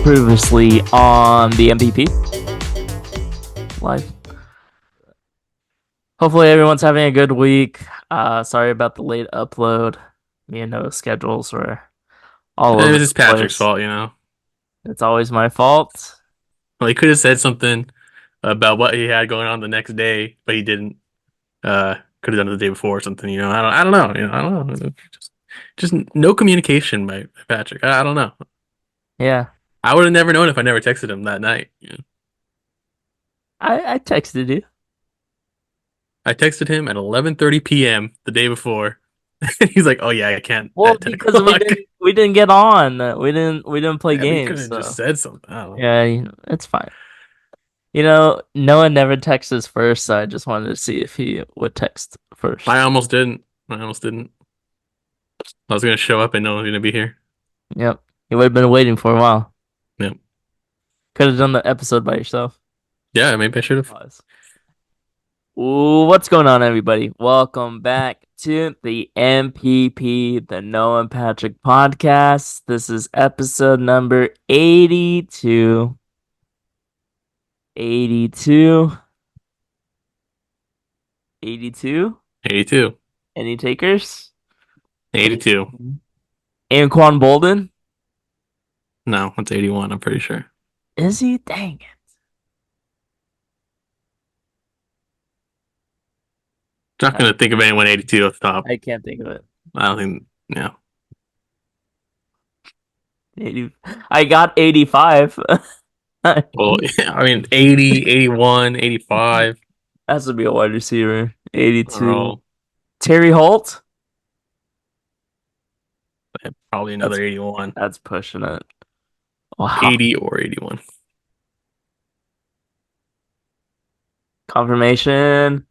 Previously on the MPP live. Hopefully everyone's having a good week. Sorry about the late upload. Me and Noah's schedules were all It over was the just Patrick's place. fault. It's always my fault. Well, he could have said something about what he had going on the next day, but he didn't. Could have done it the day before or something. I don't know. I don't know. Just no communication by Patrick. I don't know. Yeah, I would have never known if I never texted him that night. I texted you. I texted him at 11:30 p.m. the day before. He's like, "Oh yeah, I can't Well, at 10 because we o'clock." didn't get on. We didn't play Yeah, but he could games. have just So said something. I don't know. yeah, it's fine. Noah never texts us first, so I just wanted to see if he would text I first. almost didn't. I almost didn't. I was gonna show up and no one's gonna be here. Yep, you would have been waiting for a while. Yeah, Could have done the episode by yourself. yeah. Maybe I should have. Pause. Ooh, what's going on, everybody? Welcome back to the MPP, the Noah and Patrick podcast. This is episode number 82. 82. 82. 82. Any takers? 82. Anquan Bolden? No, it's 81, I'm pretty sure. Is he? Dang it. Not gonna think of anyone 82 off the top. I can't think of it. I don't think, yeah. 80. I got 85. Well, yeah, I mean, 80, 81, 85 Has to be a wide receiver. are 82. all Terry Holt? probably another That's 81. that's pushing it. Wow. 80 or 81. Confirmation.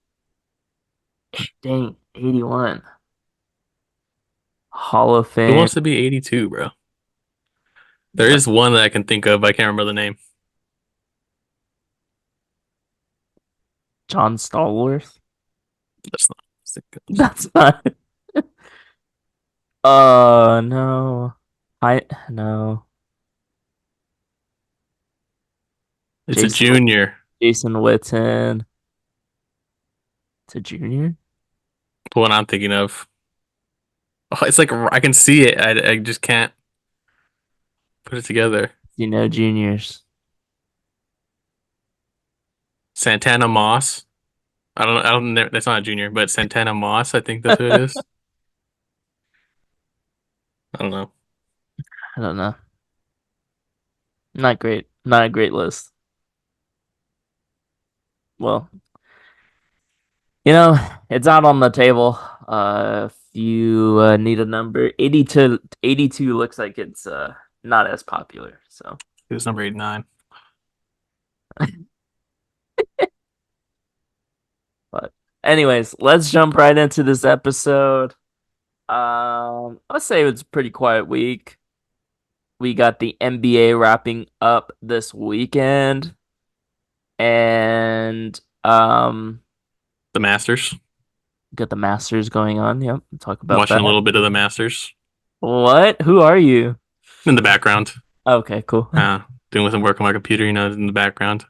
Dang, 81. Hall of Who Fame. wants to be 82, bro? There What? is one that I can think of, but I can't remember the name. John Stallworth? That's not. That's not. No. I no. It's a Jason junior. Jason Witten. It's a junior? The one I'm thinking of. Oh, it's like I can see it. I just can't put it together. Juniors. Santana Moss. I don't know. That's not a junior, but Santana Moss, I think that's who it is. I don't know. I don't know. Not great. Not a great list. Well, it's out on the table. If you need a number, 82 looks like it's not as popular. So, It was number 89. but anyways, let's jump right into this episode. Let's say it's a pretty quiet week. We got the NBA wrapping up this weekend, and The Masters. got the Masters going on. Yep, talk about Watching that. a little bit of the Masters What? Who are you? in the background. Okay, cool. Doing some work on my computer, in the background.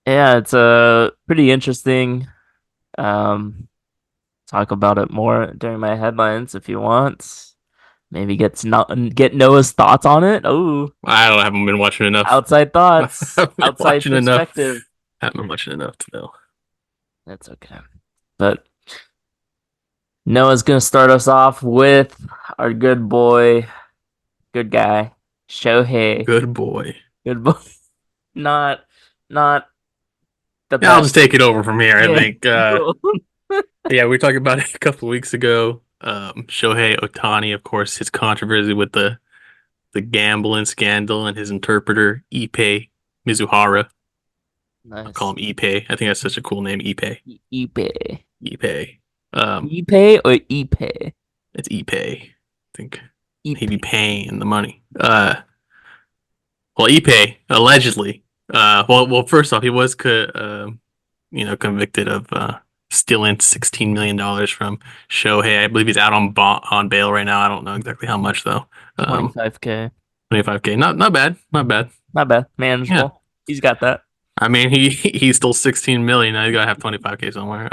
Yeah, it's pretty interesting. Um, talk about it more during my headlines if you want. Maybe get Noah's thoughts on it. Oh, I haven't been watching enough. outside I thoughts, haven't been outside watching enough. perspective. I haven't been watching enough to know. That's okay. But Noah's gonna start us off with our good boy, good guy, Shohei. Good boy. Good boy. Not, not the Yeah, I'll best. just take it over from here. I Yeah. think. Yeah, we were talking about it a couple of weeks ago. Shohei Ohtani, of course, his controversy with the gambling scandal and his interpreter Ippe Mizuhara. I'll call Nice. him Ippe. I think that's such a cool name, Ippe. Ipe. Ippe. Um, Ipe or Ipe? it's Ippe. I think he'd be Ipe. paying the money. Well, Ippe allegedly. Well, first off, he was convicted of stealing $16 million from Shohei. I believe he's out on bail right now. I don't know exactly how much though. 25K. 25K. Not bad. Not bad. Not bad, Yeah. manageable. He's got that. I mean, he's still 16 million. Now he's gotta have 25K somewhere.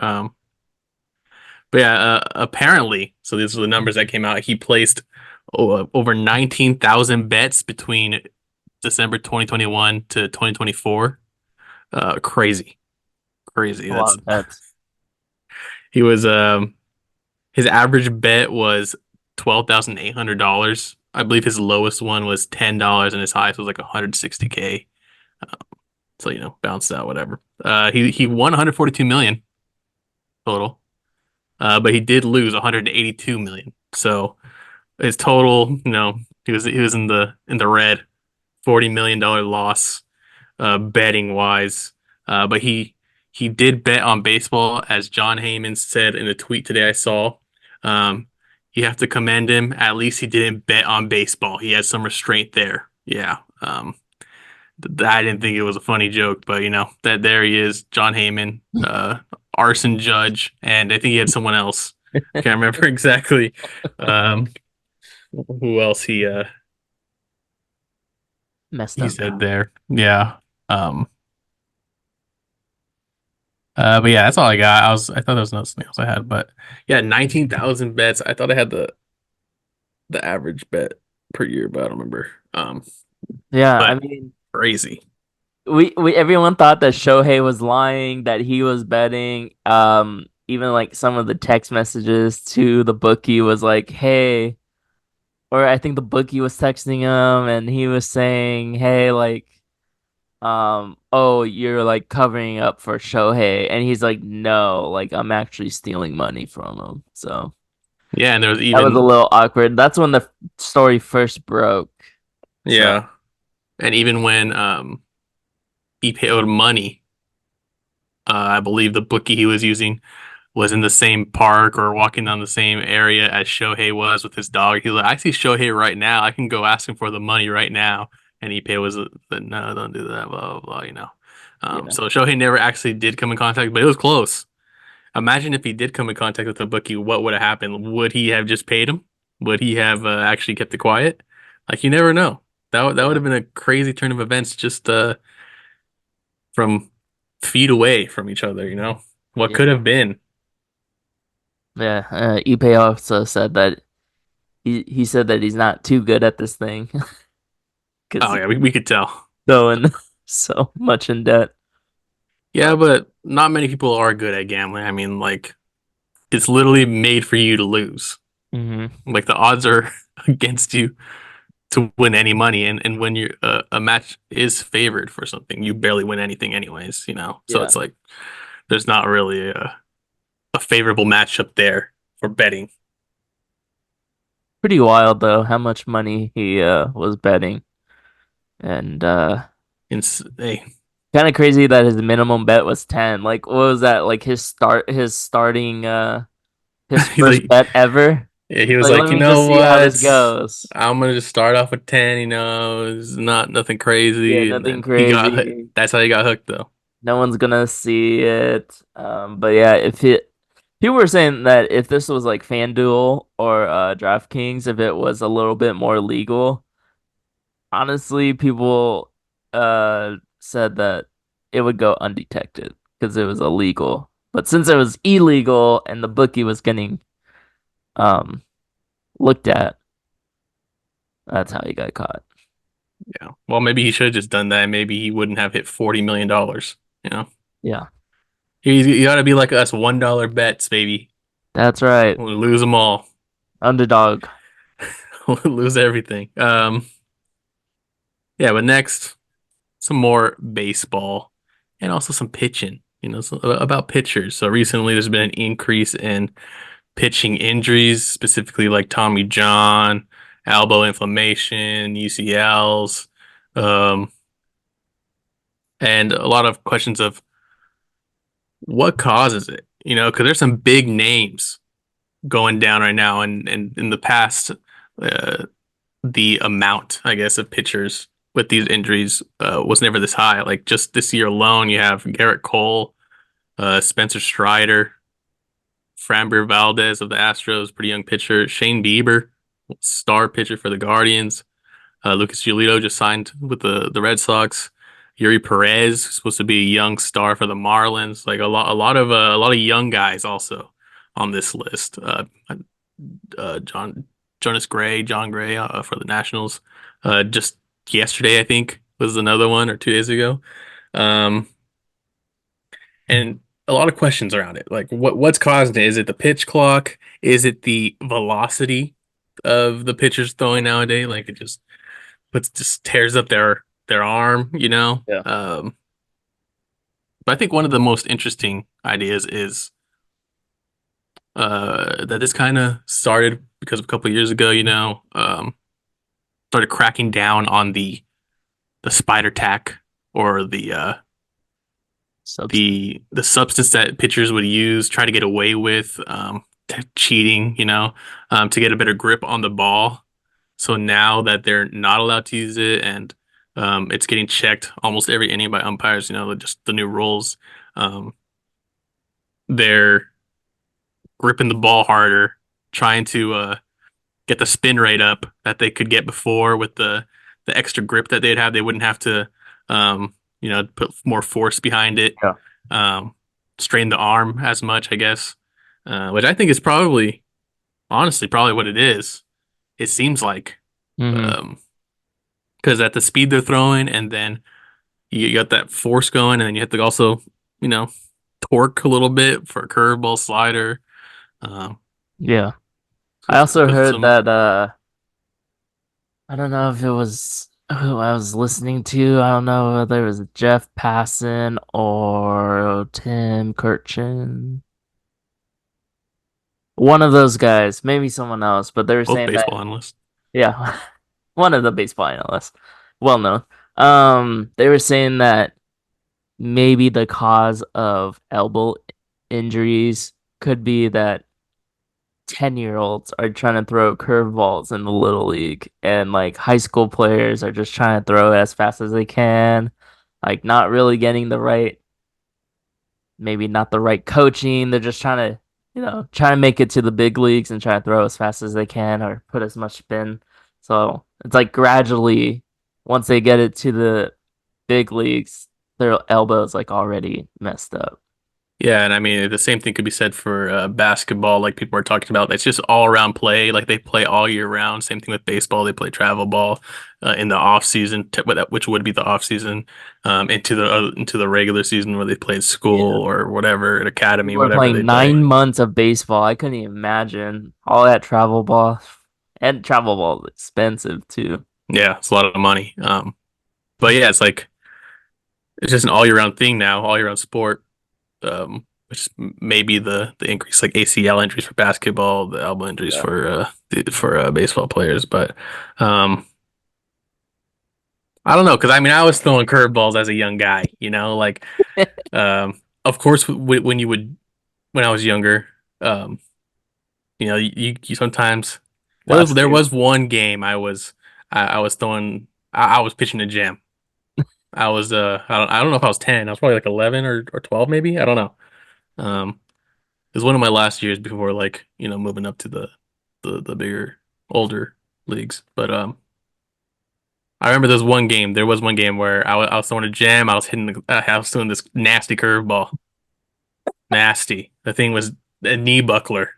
But yeah, apparently, so these are the numbers that came out. He placed over 19,000 bets between December 2021 to 2024. Crazy, crazy. A lot That's of bets. he was his average bet was $12,800. I believe his lowest one was $10, and his highest was like 160K. So bounced out whatever. He won 142 million total, but he did lose 182 million. So his total, he was in the red, $40 million loss, betting wise. But he did bet on baseball, as John Heyman said in a tweet today I saw. Um, you have to commend him. At least he didn't bet on baseball. He had some restraint there. Yeah. I didn't think it was a funny joke, but that there he is, John Heyman, arson judge, and I think he had someone else. Can't remember exactly um, who else Messed he up. said there. Yeah. Um, but yeah, that's all I got. I thought there was nothing else I had, but yeah, 19,000 bets. I thought I had the average bet per year, but I don't remember. Yeah, I But mean, crazy. we everyone thought that Shohei was lying, that he was betting. Even like some of the text messages to the bookie was like, "Hey," or I think the bookie was texting him and he was saying, "Hey, like, oh, you're like covering up for Shohei," and he's like, "No, like I'm actually stealing money from him." So Yeah, and there was that was a even little awkward. That's when the story first broke. So yeah, and even when he paid money, I believe the bookie he was using was in the same park or walking down the same area as Shohei was with his dog. He's like, I see Shohei right now. I can go ask him for the money right now. And Ippe was like, no, don't do that, blah, blah, blah. yeah, So Shohei never actually did come in contact, but it was close. Imagine if he did come in contact with the bookie, what would have happened? Would he have just paid him? Would he have actually kept it quiet? Like, you never know. That would yeah, have been a crazy turn of events just from feet away from each other, What could yeah. have been? Yeah, Ippe also said that he said that he's not too good at this thing because Oh he's yeah, we could tell. so in so much in debt. Yeah, But but not many people are good at gambling. I mean, like it's literally made for you to lose. hmm Like the odds are against you to win any money, and when you a match is favored for something, you barely win anything anyways. So yeah, it's like there's not really a favorable matchup there for betting. pretty wild though how much money he was betting, and Hey, kind of crazy that his minimum bet was 10. Like what was that? Like his starting his he's first like, bet ever. yeah, he was Like let like, you me know just see how this what? goes. I'm gonna just start off with 10. It's not nothing Yeah, crazy, and nothing then he got hooked. crazy. That's how he got hooked, though. No one's gonna see it. But yeah, if it people were saying that if this was like FanDuel or DraftKings, if it was a little bit more legal, honestly, people said that it would go undetected because it was illegal. But since it was illegal and the bookie was getting um looked at, that's how he got caught. Yeah. Well, maybe he should have just done that. Maybe he wouldn't have hit $40 million. You know, Yeah, you got to be like us, $1 bets, baby. that's right. We'll lose them all. Underdog. We'll lose everything. Yeah. But next, some more baseball and also some pitching. About pitchers. So recently, there's been an increase in pitching injuries, specifically like Tommy John, elbow inflammation, UCLs, um, and a lot of questions of what causes it. Because there's some big names going down right now, and in the past, uh, the amount, I guess, of pitchers with these injuries was never this high. Like just this year alone, you have Garrett Cole, Spencer Strider, Framber Valdez of the Astros, pretty young pitcher. Shane Bieber, star pitcher for the Guardians. Lucas Giolito just signed with the Red Sox. Yuri Perez is supposed to be a young star for the Marlins. Like a lot of young guys also on this list. Jonas Gray, John Gray for the Nationals. Just yesterday, I think, was another one or 2 days ago. Um, and a lot of questions around it. Like what's causing it? Is it the pitch clock? Is it the velocity of the pitchers throwing nowadays? Like it just tears up their arm, you know? Yeah. But I think one of the most interesting ideas is that this kind of started because a couple of years ago, started cracking down on the spider tack or Substance. the substance that pitchers would use, try to get away with cheating, to get a better grip on the ball. So now that they're not allowed to use it and it's getting checked almost every inning by umpires, just the new rules, um, they're gripping the ball harder, trying to get the spin rate up that they could get before with the extra grip that they'd have. They wouldn't have to, put more force behind it, Yeah. um, strain the arm as much, I guess, which I think is probably, honestly, probably what it is. It seems like, Hmm. um, because at the speed they're throwing, and then you got that force going, and then you have to also, you know, torque a little bit for a curveball slider. Um, Yeah. so I also put heard some that I don't know if it was who I was listening to. I don't know whether it was Jeff Passan or Tim Kurkjian. One of those guys, maybe someone else, but they were both saying that baseball analysts. yeah, one of the baseball analysts, well known. They were saying that maybe the cause of elbow injuries could be that 10-year-olds are trying to throw curveballs in the little league and like high school players are just trying to throw as fast as they can, like not really getting the right, maybe not the right coaching. They're just trying to, trying to make it to the big leagues and try to throw as fast as they can or put as much spin. So it's like gradually, once they get it to the big leagues, their elbows like already messed up. Yeah, and I mean the same thing could be said for basketball. Like people are talking about, it's just all around play. Like they play all year round. Same thing with baseball. They play travel ball in the off season, which would be the off season, into the regular season where they played Yeah. school or whatever, at academy, People are whatever they playing play. 9 months of baseball. I couldn't even imagine all that travel ball. And travel ball is expensive too. Yeah, it's a lot of money. But yeah, it's just an all year round thing now, all year round sport. Which maybe the increase like ACL injuries for basketball, the elbow injuries Yeah. for baseball players. But um, I don't know because I mean I was throwing curveballs as a young guy, like of course when I was younger, um, you sometimes Got there to. was one game I was throwing I was pitching a jam. I don't know if I was 10. I was probably like 11 or 12 maybe. I don't know. Um, It was one of my last years before like, moving up to the bigger, older leagues. But I remember there was one game where I was throwing a jam, I was throwing this nasty curveball. Nasty. The thing was a knee buckler.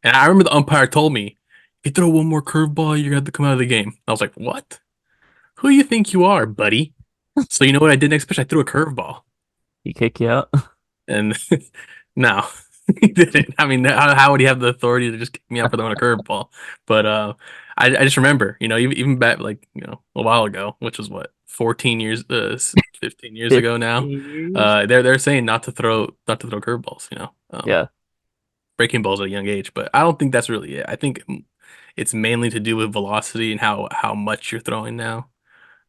And I remember the umpire told me, if you throw one more curveball, you're gonna have to come out of the game. I was like, what? Who do you think you are, buddy? So you know what I did next pitch? I threw a curveball. He kick you out. And no, he didn't. I mean, how would he have the authority to just kick me out for throwing a curveball? But I just remember, even back like, a while ago, which was what, 14 years, 15 years ago now. 15 years. They're saying not to throw curveballs, Yeah. breaking balls at a young age. But I don't think that's really it. I think it's mainly to do with velocity and how much you're throwing now.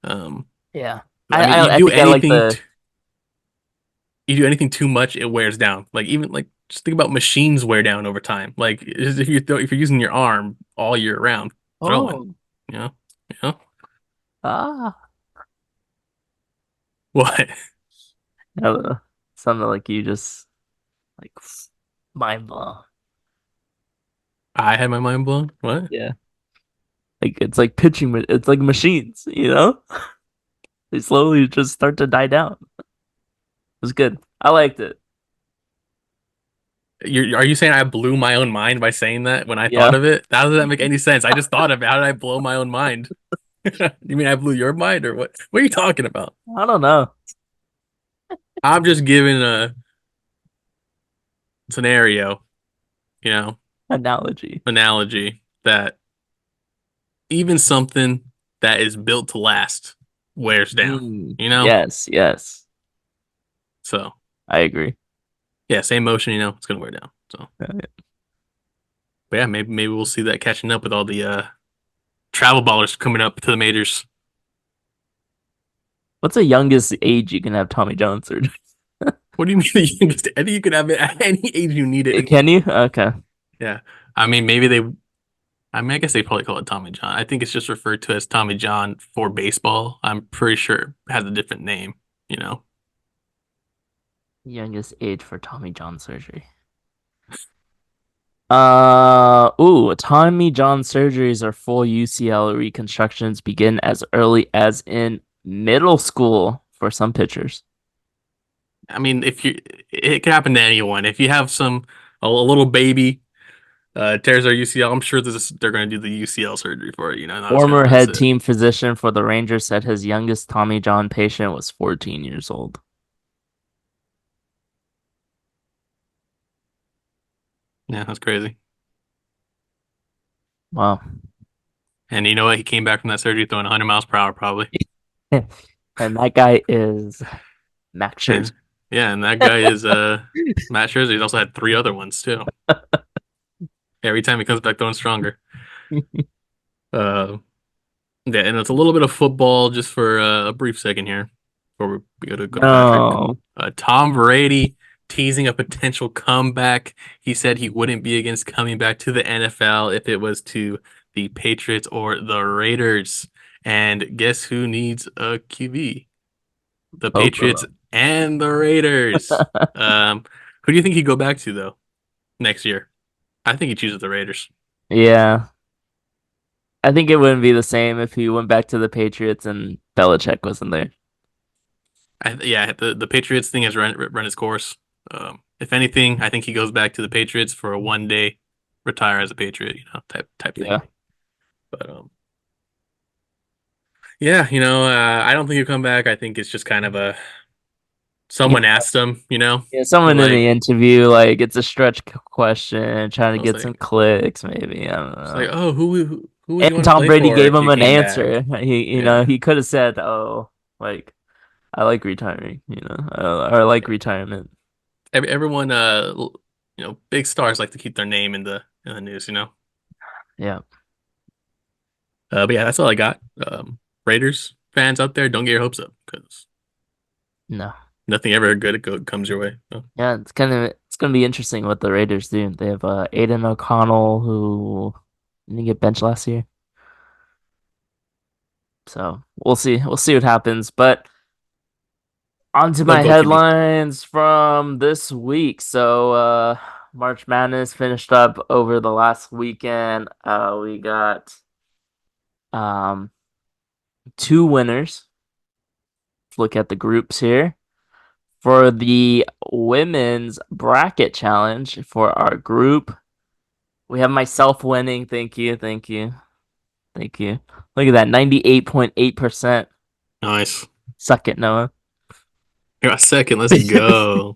Um, Yeah. I mean, I think I like the you do anything too much, it wears down. Like even like just think about machines wear down over time. Like if you're using your arm all year round throwing, oh you know, you know ah what? I don't know. Something like you just like mind blown. I had my mind blown. What? Yeah. Like it's like it's like machines, you know? They slowly just start to die down. It was good. I liked it. Are you saying I blew my own mind by saying that when I thought Yeah. of it? How does that make any sense? I just thought of it. How did I blow my own mind? You mean I blew your mind or what? What are you talking about? I don't know. I'm just giving a scenario, you know, Analogy. analogy that even something that is built to last wears down, you know? Yes, yes. So, I agree. yeah, same motion, it's gonna wear down. So, but yeah, maybe we'll see that catching up with all the travel ballers coming up to the majors. What's the youngest age you can have Tommy John surgery? What do you mean the youngest? I think you can have it at any age you need it. Can you? Okay. Yeah. I mean, maybe they, I mean, I guess they probably call it Tommy John. I think it's just referred to as Tommy John for baseball. I'm pretty sure it has a different name, you know? Youngest age for Tommy John surgery. Tommy John surgeries or full UCL reconstructions begin as early as in middle school for some pitchers. I mean, it can happen to anyone. If you have a little baby, tears their UCL, I'm sure they're going to do the UCL surgery for it, not just going to Former miss head it. team physician for the Rangers said his youngest Tommy John patient was 14 years old. Yeah, that's crazy. Wow. And you know what? He came back from that surgery throwing 100 miles per hour, probably. And that guy is Max Scherzer. And yeah, and that guy is Matt Scherzer. He's also had three other ones too. Every time he comes back throwing stronger. Uh, yeah, and it's a little bit of football just for a brief second here before we go to Patrick. No. Tom Brady teasing a potential comeback. He said he wouldn't be against coming back to the NFL if it was to the Patriots or the Raiders. And guess who needs a QB? The Both of Patriots and the Raiders. them. Who do you think he'd go back to though next year? I think he chooses the Raiders. Yeah. I think it wouldn't be the same if he went back to the Patriots and Belichick wasn't there. Yeah, the Patriots thing has run its course. If anything, I think he goes back to the Patriots for a 1 day retire as a Patriot, type thing. Yeah. But yeah, I don't think he'll come back. I think it's just kind of a Yeah. someone asked him, Yeah, someone in the like interview, like it's a stretch question, trying to I was get some like, clicks, maybe. I don't it's like, know. oh, who would you And want to Tom play Brady for gave if him you an came back? answer. Yeah, He could have said, "Oh, like I like retiring," or like retirement. everyone, big stars like to keep their name in the news. Yeah. But yeah, that's all I got. Raiders fans out there, don't get your hopes up because No. nothing ever good comes your way. So, Yeah, it's gonna be interesting what the Raiders do. They have Aiden O'Connell who didn't get benched last year. So we'll see. We'll see what happens. But on to they'll my go QB. headlines from this week. March Madness finished up over the last weekend. We got um two winners. Let's look at the groups here. For the women's bracket challenge for our group, we have myself winning. Thank you, thank you, thank you. Look at that, 98.8%. Nice. Suck it, Noah. You got second. Let's go.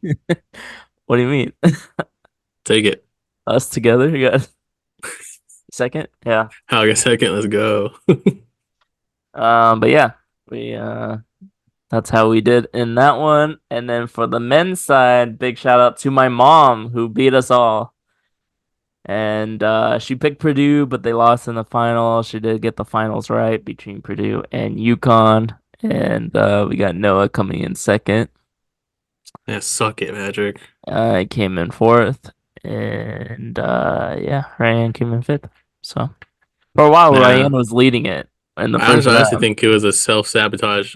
What do you mean? Take it. Us together? You got second? Yeah. I got second. Let's go. But yeah, we that's how we did in that one. And then for the men's side, big shout out to my mom who beat us all. And she picked Purdue, but they lost in the final. She did get the finals right between Purdue and UConn. And we got Noah coming in second. Yeah, suck it, Patrick. I came in fourth. And yeah, Ryan came in fifth. So for a while, Nah, Ryan was leading it in the I first honestly round. think it was a self-sabotage.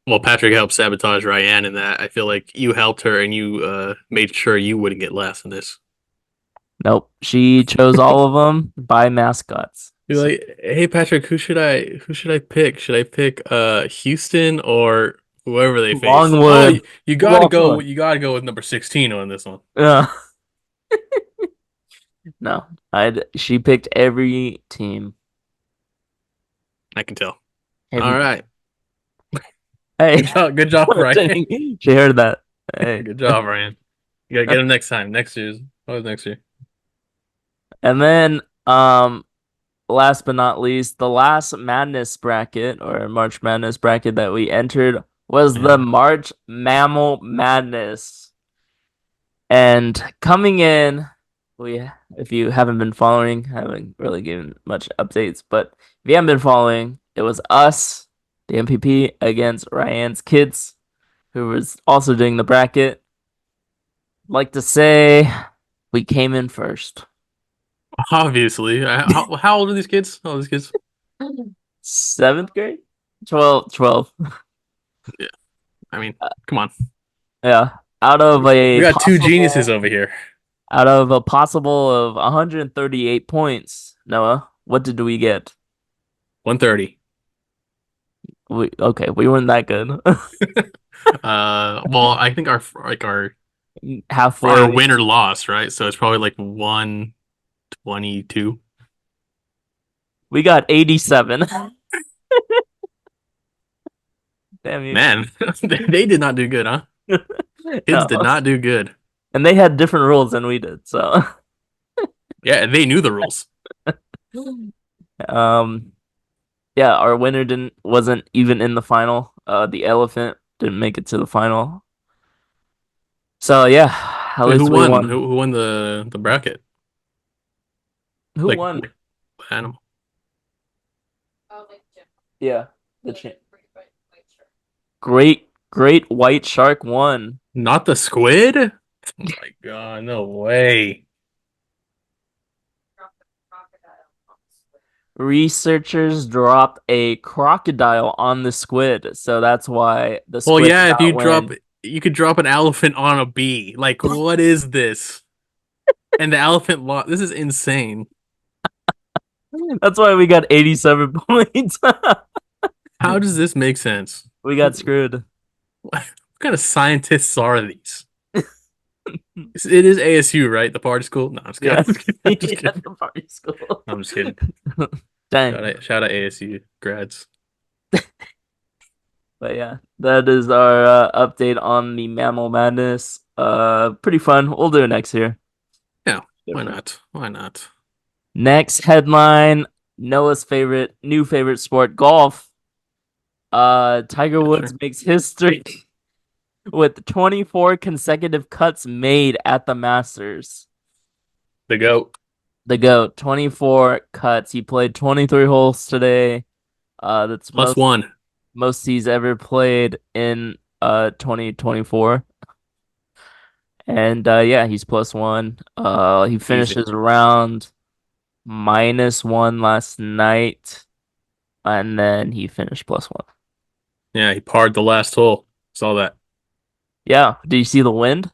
Well, Patrick helped sabotage Ryan in that. I feel like you helped her and you made sure you wouldn't get last in this. Nope. She chose all of them by mascots. You're like, hey Patrick, who should I pick? Should I pick Houston or whoever they face? Oh, Longwood. you Who gotta lost go. one? You gotta go with number 16 on this one. Yeah. No, she picked every team. I can tell. Every All team. right. Hey, Good job. Good job, what a Ryan. thing. She heard that. Hey. Good job, Ryan. You gotta get him next time. Next year's. What was next year? And then last but not least, the last Madness bracket or March Madness bracket that we entered was the Yeah. March Mammal Madness. And coming in, we if you haven't been following, haven't really given much updates, but if you haven't been following, it was us, the MPP, against Ryan's kids, who was also doing the bracket. Like to say we came in first. Obviously. How old are these kids? How old are these kids? Seventh grade? 12. Yeah. I mean, come on. Yeah. Out of We a got two geniuses possible over here. out of a possible of 138 points, Noah, what did we get? 130. We weren't that good. Well, I think our Halfway. winner lost, right? So it's probably like 122. We got 87. Damn you. Man, they did not do good, huh? Kids No. did not do good. And they had different rules than we did. So, Yeah, they knew the rules. um, yeah, our winner didn't wasn't even in the final. The elephant didn't make it to the final. So yeah, at Wait, who least we won? won. Who won the bracket? Who Like won? what animal? Yeah, the great white shark won. Not the squid? Oh my God, no way. Researchers dropped a crocodile on the squid, so that's why the Well, squid did yeah, if not you drop win. you could drop an elephant on a bee. Like, what is this? And the elephant lost. This is insane. That's why we got 87 points. How does this make sense? We got screwed. What kind of scientists are these? It is ASU, right? The party school? No, I'm just Yeah. kidding. I'm just Yeah, kidding. the party school. I'm just kidding. Dang. Shout out ASU grads. But yeah, that is our update on the Mammal Madness. Pretty fun. We'll do it next year. Yeah, why Different. not? Why not? Next headline, Noah's new favorite sport, golf. Tiger Yeah, Woods sure. makes history with 24 consecutive cuts made at the Masters. The GOAT. The GOAT, 24 cuts. He played 23 holes today. That's Plus one. most he's ever played in 2024. And yeah, he's plus one. He Easy. finishes around -1 last night, and then he finished plus one. Yeah, he parred the last hole. Saw that. Yeah, did you see the wind?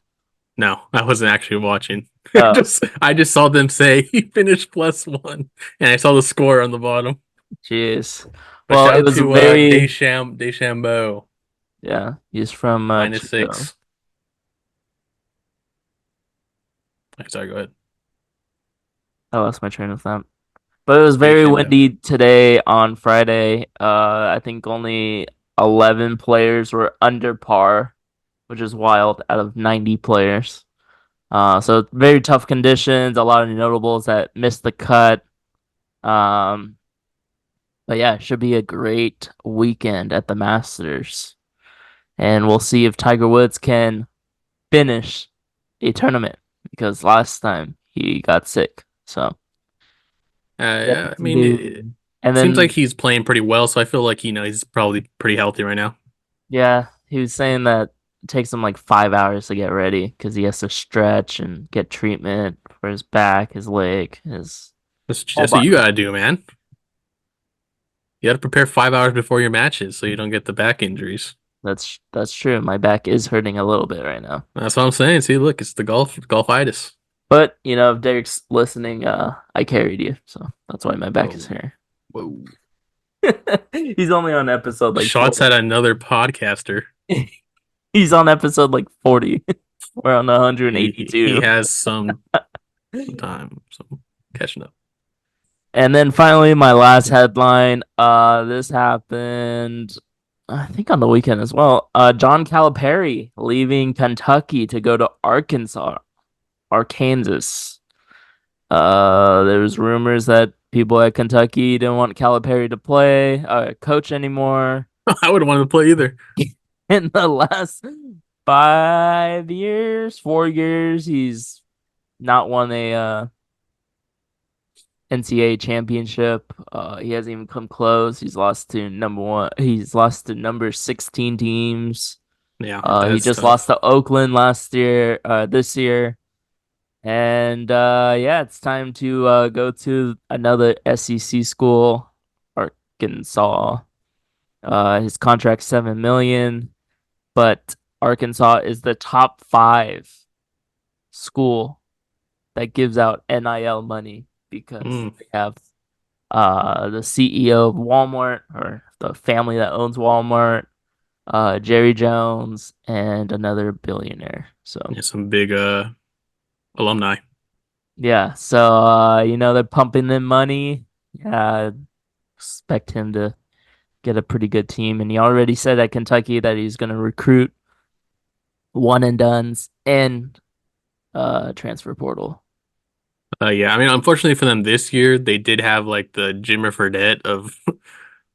No, I wasn't actually watching. Oh, I just saw them say he finished plus one, and I saw the score on the bottom. jeez. But Well, shout it out was to very Deschambeau yeah. He's from minus Chico. 6. Sorry, go ahead. I lost my train of thought. But it was very Deschambeau. windy today on Friday. I think only 11 players were under par, which is wild out of 90 players. So very tough conditions, a lot of notables that missed the cut. Um, but yeah, it should be a great weekend at the Masters. And we'll see if Tiger Woods can finish a tournament because last time he got sick. So yet Yeah, I to mean, it do. And seems like then he's playing pretty well, so I feel like he's probably pretty healthy right now. yeah, he was saying that it takes him like 5 hours to get ready because he has to stretch and get treatment for his back, his leg, his whole That's what you body. gotta do, man. You gotta prepare 5 hours before your matches so you don't get the back injuries. That's true. My back is hurting a little bit right now. That's what I'm saying. See, look, it's the golfitis. But if Derek's listening, I carried you, so that's why my back is Whoa, here. whoa. He's only on episode like Shots 40. at another podcaster. He's on episode like 40. We're on He 182. has some time, so catching up. And then finally, my last headline. This happened, I think, on the weekend as well. John Calipari leaving Kentucky to go to Arkansas. There was rumors that people at Kentucky didn't want Calipari to play, coach anymore. I wouldn't want to play either. In the last 5 years, 4 years, he's not won a NCAA championship. He hasn't even come close. He's lost to number one. He's lost to number 16 teams. Yeah, He that's just lost tough. to Oakland last year, this year. And yeah, it's time to go to another SEC school, Arkansas. His contract's 7 million, but Arkansas is the top five school that gives out NIL money because Mm, they have the CEO of Walmart, or the family that owns Walmart, Jerry Jones, and another billionaire. So yeah, some big alumni. yeah, so they're pumping in money. Yeah, I expect him to get a pretty good team, and he already said at Kentucky that he's going to recruit one and dones and transfer portal. Yeah, I mean, unfortunately for them this year, they did have like the Jimmer Fredette of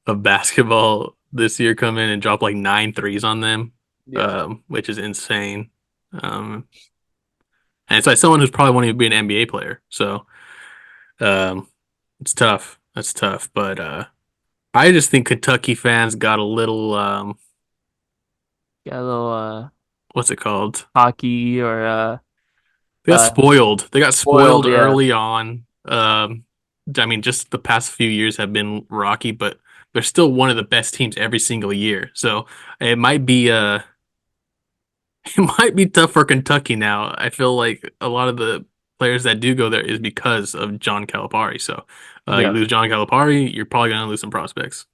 of basketball this year come in and drop like 9 threes on them, Yeah. which is insane. Um, and it's like someone who's probably wanting to be an NBA player. So um, it's tough. That's tough. But I just think Kentucky fans got a little Got a little what's it called? hockey or They got uh spoiled. They got spoiled, spoiled yeah. early on. I mean, just the past few years have been rocky, but they're still one of the best teams every single year. So it might be it might be tough for Kentucky now. I feel like a lot of the players that do go there is because of John Calipari. So you Yeah. lose John Calipari, you're probably gonna lose some prospects.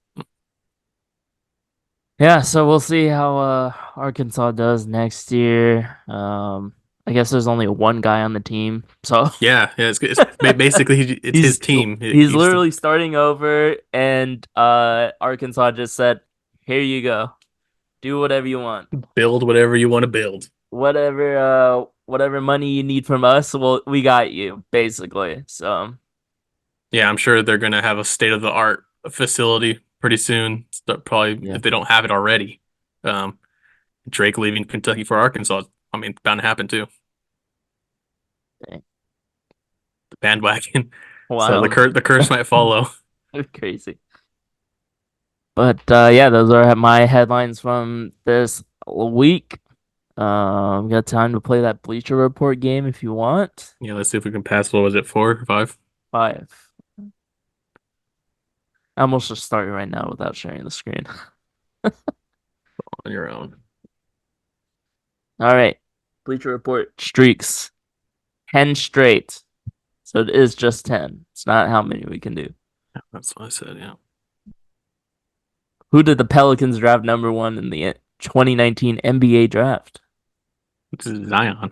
Yeah, so we'll see how Arkansas does next year. I guess there's only one guy on the team. So Yeah, it's basically it's his he's team. he's He's literally starting over, and Arkansas just said, "Here you go. Do whatever you want. build whatever you want to build. Whatever money you need from us, well, we got you, basically." So, Yeah, I'm sure they're gonna have a state of the art facility pretty soon. Probably yeah. if they don't have it already. Um, Drake leaving Kentucky for Arkansas. I mean, bound to happen too. Dang. The bandwagon. So Wild. the curse might follow. Crazy. But yeah, those are my headlines from this week. We got time to play that Bleacher Report game if you want. Yeah, let's see if we can pass. What was it, 4 or 5 Five. I almost just started right now without sharing the screen. on your own? All right. Bleacher Report streaks 10 straight. So it is just 10. It's not how many we can do. That's what I said. Yeah, Who did the Pelicans draft number one in the 2019 NBA draft? this is Zion.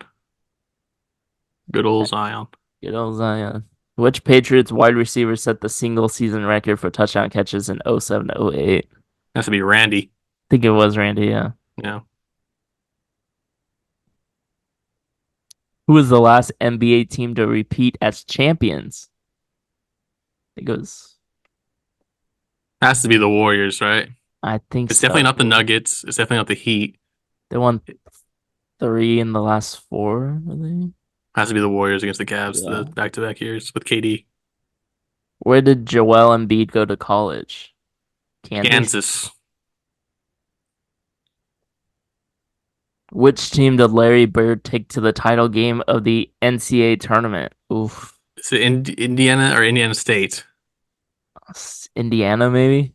Good old Zion. Good old Zion. Which Patriots wide receiver set the single season record for touchdown catches in 07 to 08? I Has to be Randy. think it was Randy, yeah. Yeah, Who was the last NBA team to repeat as champions? I think it was, has to be the Warriors, right? I think It's definitely not the so. Nuggets. It's definitely not the Heat. They won three in the last four, I think. Has to be the Warriors against the Cavs. The Yeah. back-to-back years with KD. Where did Joel Embiid go to college? Kansas. Kansas. Which team did Larry Bird take to the title game of the NCAA tournament? Oof. Is it Indiana or Indiana State? Indiana, maybe?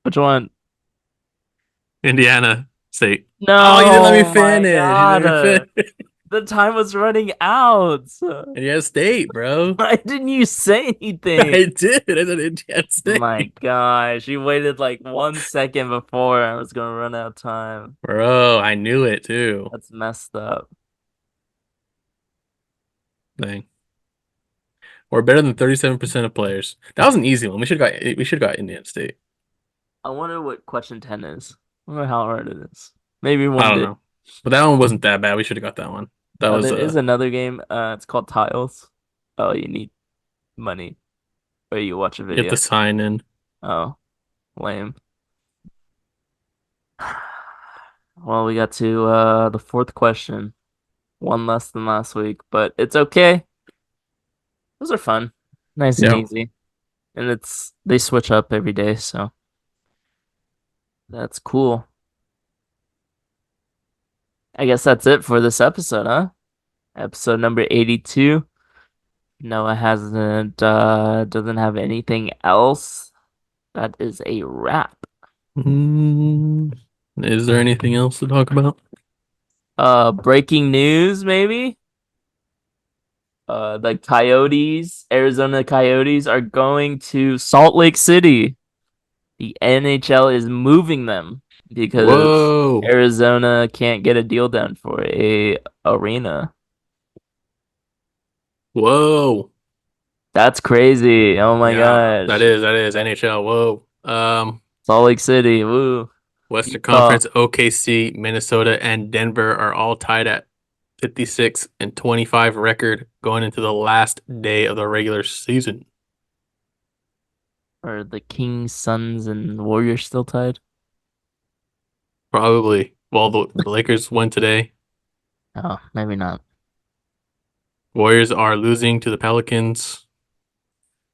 Which one? Indiana. Say, oh, you didn't let me No, my finish. You God. didn't let me finish. The time was running out. Indiana State, bro. Why didn't you say anything? I did. I said Indiana My State. gosh, you waited like 1 second before I was gonna run out of time. Bro, I knew it too. That's messed up. Dang. Or better than 37% of players. That was an easy one. We should have got Indiana State. I wonder what question 10 is. I wonder how hard it is. Maybe I one don't day. know. But that one wasn't that bad. We should have got that one. That was There is another game. It's called Tiles. Oh, you need money. Or you watch a you have to video. sign in. Oh, lame. Well, we got to the fourth question. One less than last week, but it's okay. Those are fun. Nice and Yeah. easy. And they switch up every day, so that's cool. I guess that's it for this episode, huh? Episode number 82. Noah hasn't doesn't have anything else. That is a wrap. Mm, is there anything else to talk about? Breaking news maybe? The Coyotes, Arizona Coyotes are going to Salt Lake City. The NHL is moving them because Whoa. Arizona can't get a deal done for a arena. Whoa. That's crazy. Oh my Yeah, that gosh. is that is NHL. Whoa. Salt Lake City. Woo. Western Utah. Conference, OKC, Minnesota, and Denver are all tied at 56 and 25 record going into the last day of the regular season. Are the Kings, Suns, and Warriors still tied? Probably. Well, the Lakers won today. Oh, maybe not. Warriors are losing to the Pelicans,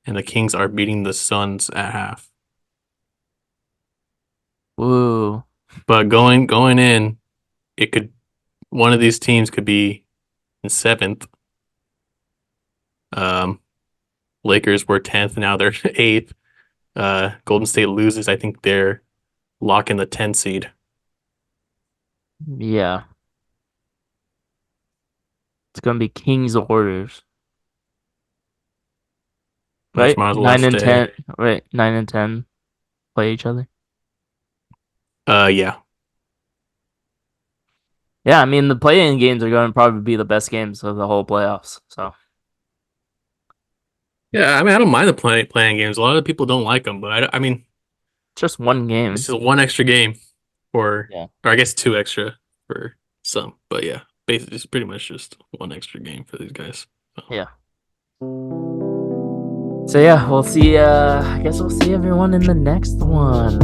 and the Kings are beating the Suns at half. Woo. But going in, it could one of these teams could be in seventh. Um, Lakers were 10th, now they're eighth. Golden State loses. I think they're locking the 10 seed. Yeah. It's gonna be Kings Warriors. Which Right? might as well 9 and 10. stay. Right. 9 and 10 play each other. Yeah. Yeah, I mean the play-in games are going to probably be the best games of the whole playoffs. So Yeah, I mean, I don't mind the playing games. A lot of people don't like them, but I mean, just one it's game. just one extra game for, Yeah. or I guess two extra for some. But yeah, basically, it's pretty much just one extra game for these guys. So, Yeah. So yeah, we'll see. I guess we'll see everyone in the next one.